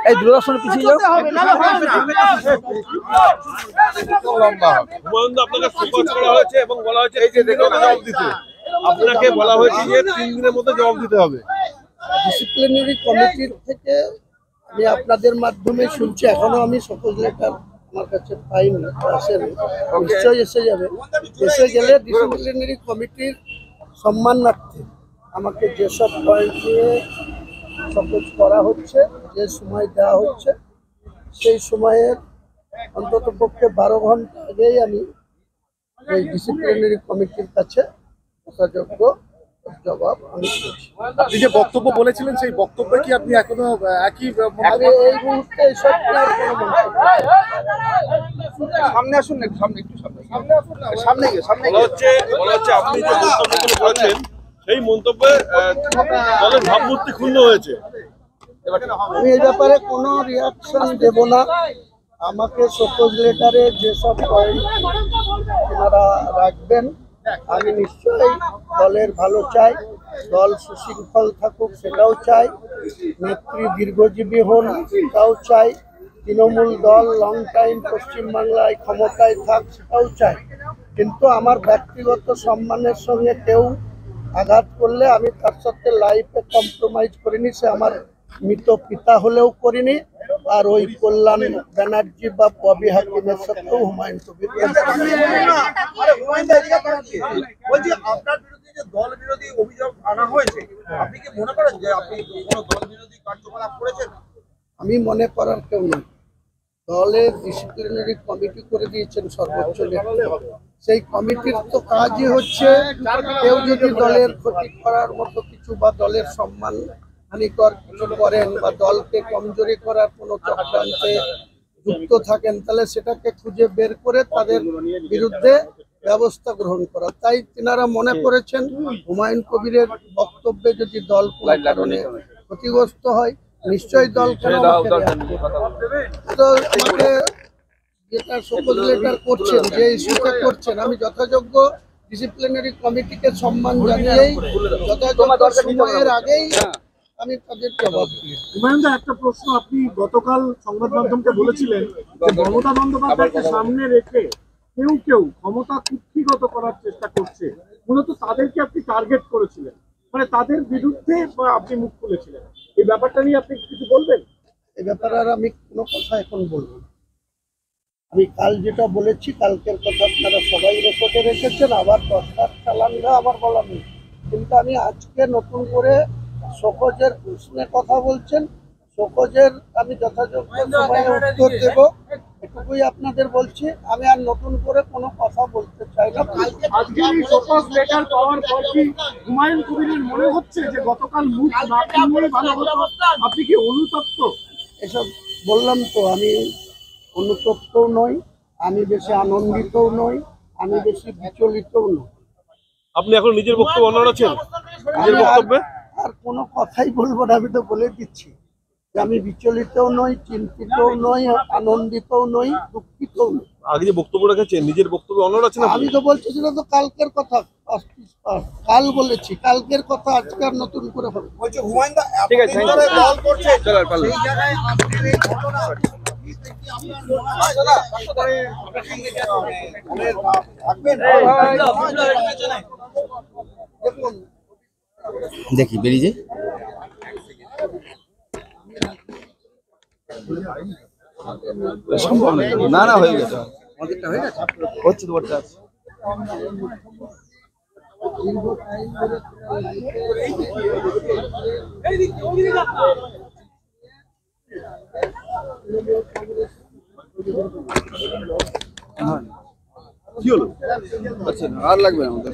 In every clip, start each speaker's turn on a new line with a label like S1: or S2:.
S1: এই দূরদর্শনে পিছিয়ে যাও।
S2: হুমায়ুন দা আপনাকে ফোকাস করা হয়েছে এবং বলা হয়েছে এই যে দেখুন জবাব দিতে, আপনাকে বলা হয়েছে যে 3 দিনের মধ্যে জবাব দিতে হবে।
S3: ডিসিপ্লিনারি কমিটির থেকে আমি আপনাদের মাধ্যমে শুনছি, এখনো আমি সকল লেটার আমার কাছে পাইনি, আসেনি, নিশ্চয়ই এসে যাবে। এসে গেলে ডিসিপ্লিনারি কমিটির সম্মানার্থে আমাকে যেসব পয়েন্ট নিয়ে সকোজ করা হচ্ছে, যে সময় দেওয়া হচ্ছে, সেই সময়ের অন্তত পক্ষে 12 ঘন্টা আগেই আমি এই ডিসিপ্লিনারি কমিটির কাছে যথাযোগ্য জবাব আমি পেয়েছি।
S4: আপনি যে বক্তব্য বলেছিলেন সেই বক্তব্যে কি আপনি এখনো একই
S3: আমি এই মুহূর্তে এসব নিয়ে আর কোনো মন্তব্য
S1: সামনে আসুন না, সামনে একটু সামনে গিয়ে
S2: বলা হচ্ছে আপনি যে মন্তব্যগুলো করেছেন সেই মন্তব্যে দলের ভাবমূর্তি ক্ষুণ্ণ হয়েছে।
S3: আমি এই ব্যাপারে কোনো রিয়াকশন দেব না। আমাকে সকোজ লেটারে যেসব পয়েন্ট ওনারা রাখবেন, আমি নিশ্চয়ই দলের ভালো চাই, দল সুশৃঙ্খল থাকুক সেটাও চাই, নেত্রী দীর্ঘজীবী হন সেটাও চাই, তৃণমূল দল লং টাইম পশ্চিমবাংলায় ক্ষমতায় থাক সেটাও চাই। কিন্তু আমার ব্যক্তিগত সম্মানের সঙ্গে কেউ আঘাত করলে আমি তার সাথে লাইফে কম্প্রোমাইজ করিনি, সে আমার মৃত পিতা হলেও করিনি, আর ওই কল্যাণ ব্যানার্জি বা ববি হাকিমের সাথেও হুমায়ুন কবির।
S1: আপনার বিরুদ্ধে যে দল বিরোধী অভিযোগ আনা হয়েছে, আপনি কি মনে করেন যে আপনি কোনো দল বিরোধী কার্যকলাপ করেছেন?
S3: আমি মনে করার কেউ নয়। দলের ডিসিপ্লিনারি কমিটি করে দিয়েছেন সর্বোচ্চ নেতৃত্ব, সেই কমিটির তো কাজই হচ্ছে কেউ যদি দলের ক্ষতি করার মতো কিছু বা দলের সম্মান হানিকর কিছু করেন বা দলকে কমজোরি করার কোনো চক্রান্তে যুক্ত থাকেন, তাহলে সেটাকে খুঁজে বের করে তাদের বিরুদ্ধে ব্যবস্থা গ্রহণ করা। তাই তিনারা মনে করেছেন হুমায়ুন কবিরের বক্তব্যে যদি দল কোনো কারণে ক্ষতিগ্রস্ত হয়, নিশ্চয়ই দল কেন তো আমাকে যেটা সকল লেটার করছেন, যে ইস্যুটা করছেন, আমি যথাযোগ্য ডিসিপ্লিনারি কমিটিকে সম্মান জানিয়েই যথাযথ সময়ের আগেই আমি তাদের জবাব দিই।
S4: হুমায়ুন দা, একটা প্রশ্ন, আপনি গতকাল সংবাদ মাধ্যমকে বলেছিলেন যে মমতা বন্দ্যোপাধ্যায়কে সামনে রেখে কেউ ক্ষমতা কুক্ষিগত করার চেষ্টা করছে, মূলত তাদেরকে আপনি টার্গেট করেছিলেন, মানে তাদের বিরুদ্ধে আপনি মুখ খুলেছিলেন। এই ব্যাপারটা নিয়ে আপনি কিছু বলবেন?
S3: এই ব্যাপারে আর আমি কোনো কথা এখন বলবো না। আমি কাল যেটা বলেছি, কালকের কথা আপনারা সবাই রেকর্ডে রেখেছেন, আবার দরকার চালানটা আবার বলা নেই। কিন্তু আমি আজকে নতুন করে শোকজের প্রশ্নে কথা বলছেন, শোকজের আমি যথাযোগ্য সময়ে উত্তর দেব, এটুকুই আপনাদের বলছি। আমি আর নতুন করে কোনো কথা বলতে চাই না।
S4: আজকে এই শোকজ লেটার পাওয়ার পর কি হুমায়ুন কবিরের মনে হচ্ছে যে গতকাল মুখ না খুললেই ভালো হতো? আপনি কি অনুতপ্ত?
S3: এসব বললাম তো, আমি অনুতপ্তও নই, আমি বেশি আনন্দিতও নই, আমি বেশি বিচলিতও নই।
S2: আপনি এখন নিজের বক্তব্য অন্য আছেন, নিজের বক্তব্যে
S3: আর কোনো কথাই বলবো না। আমি তো বলে দিচ্ছি যে আমি বিচলিতও নই, চিন্তিতও নই, আনন্দিতও নই, দুঃখিতও নই।
S2: আগে যে বক্তব্য রেখেছেন নিজের বক্তব্য অন্য আছেন।
S3: আমি তো বলছি সেটা তো কালকের কথা, কাল বলেছি, কালকের কথা আজকে আর নতুন করে হবে।
S1: বলছে হুমায়ুন দা,
S2: ঠিক আছে,
S1: দল করছে সেই জায়গায় আপনার এই ঘটনা দেখি বেরিয়ে যায়। সম্ভব নেই, না হয়ে গেছে, আমাদেরটা হয়ে গেছে, হচ্ছে তোমারটা আছে। কি হলো? আচ্ছা, আর লাগবে না আমাদের।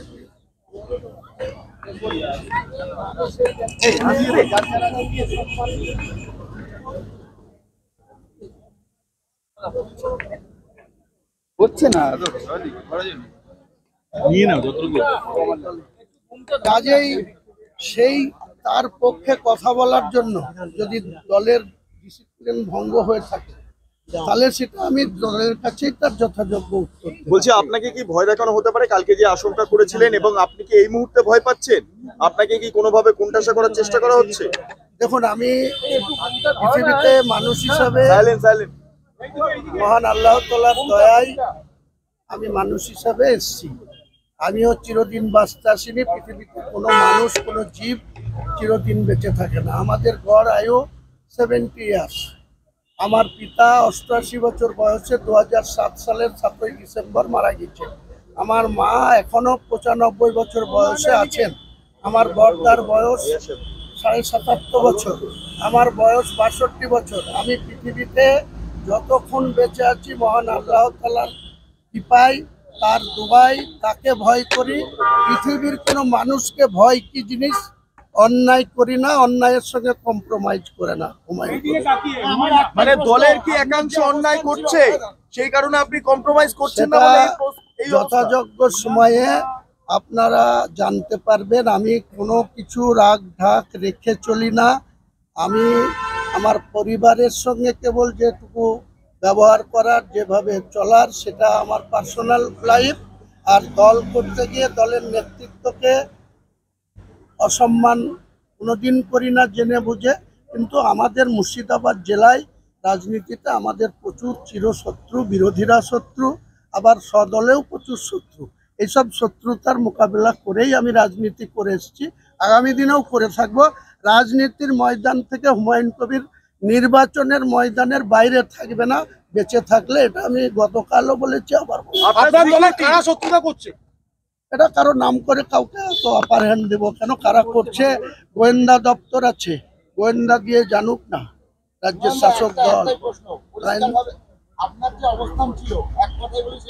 S1: হচ্ছে না, নিয়ে নাও যতটুকু।
S3: কাজেই সেই তার পক্ষে কথা বলার জন্য যদি দলের ডিসিপ্লিন ভঙ্গ হয়ে থাকে, তাহলে সেটা আমি দলের কাছেই তার যথাযোগ্য উত্তর দেব।
S5: বলছি, আপনাকে কি ভয় দেখানো হতে পারে কালকে যে আশঙ্কা করেছিলেন, এবং আপনি কি এই মুহূর্তে ভয় পাচ্ছেন? আপনাকে কি কোনোভাবে কোণঠাসা করার চেষ্টা করা হচ্ছে?
S3: দেখুন, আমি পৃথিবীতে মানুষ হিসাবে
S5: সাইলেন্ট সাইলেন্ট
S3: মহান আল্লাহ তাআলার দয়ায় আমি মানুষ হিসাবে এসেছি। আমিও চিরদিন বাঁচতে আসিনি। পৃথিবীতে কোনো মানুষ, কোনো জীব চিরদিন বেঁচে থাকে না। আমাদের গড় আয়ু 70 ইয়ার্স। আমার পিতা 88 বছর বয়সে 2007 সালের 7ই ডিসেম্বর মারা গেছে। আমার মা এখনো 95 বছর বয়সে আছেন। আমার বড়দার বয়স 77.5 বছর, আমার বয়স 62 বছর। আমি পৃথিবীতে যতক্ষণ বেঁচে আছি মহান আল্লাহ তাআলার কৃপায়, তার দুবাই, তাকে ভয় করি। পৃথিবীর কোনো মানুষকে ভয় কি জিনিস অন্যায় করি না, অন্যায়ের সঙ্গে কম্প্রোমাইজ করে না।
S5: মানে দলের কি একাংশ অন্যায় করছে সেই কারণে আপনি কম্প্রোমাইজ করছেন না
S3: সেটা
S5: বলে এই অবস্থা?
S3: যথাযোগ্য সময়ে আপনারা জানতে পারবেন। আমি কোনো কিছু রাগ ঢাক রেখে চলি না। আমি আমার পরিবারের সঙ্গে কেবল যেটুকু ব্যবহার করার, যেভাবে চলার, সেটা আমার পার্সোনাল লাইফ। আর দল করতে গিয়ে দলের নেতৃত্বকে অসম্মান কোনোদিন করি না জেনে বুঝে। কিন্তু আমাদের মুর্শিদাবাদ জেলায় রাজনীতিতে আমাদের প্রচুর চিরশত্রু, বিরোধীরা শত্রু, আবার সদলেও প্রচুর শত্রু। এইসব শত্রুতার মোকাবিলা করেই আমি রাজনীতি করে এসেছি, আগামী দিনেও করে থাকবো। রাজনীতির ময়দান থেকে হুমায়ুন কবির নির্বাচনের ময়দানের বাইরে থাকবে না। বেঁচে থাকলে, এটা আমি গতকালও বলেছি, আবার বলবো।
S2: আপনার দলে কারা শত্রুতা করছে?
S3: এটা কারো নাম করে কাউকে তো আপার হ্যান্ড দেবো কেন? কারা করছে? গোয়েন্দা দপ্তর আছে, গোয়েন্দা দিয়ে জানুক না রাজ্যের শাসক দল।
S1: আপনার যে অবস্থান ছিল, এক কথায় বলেছি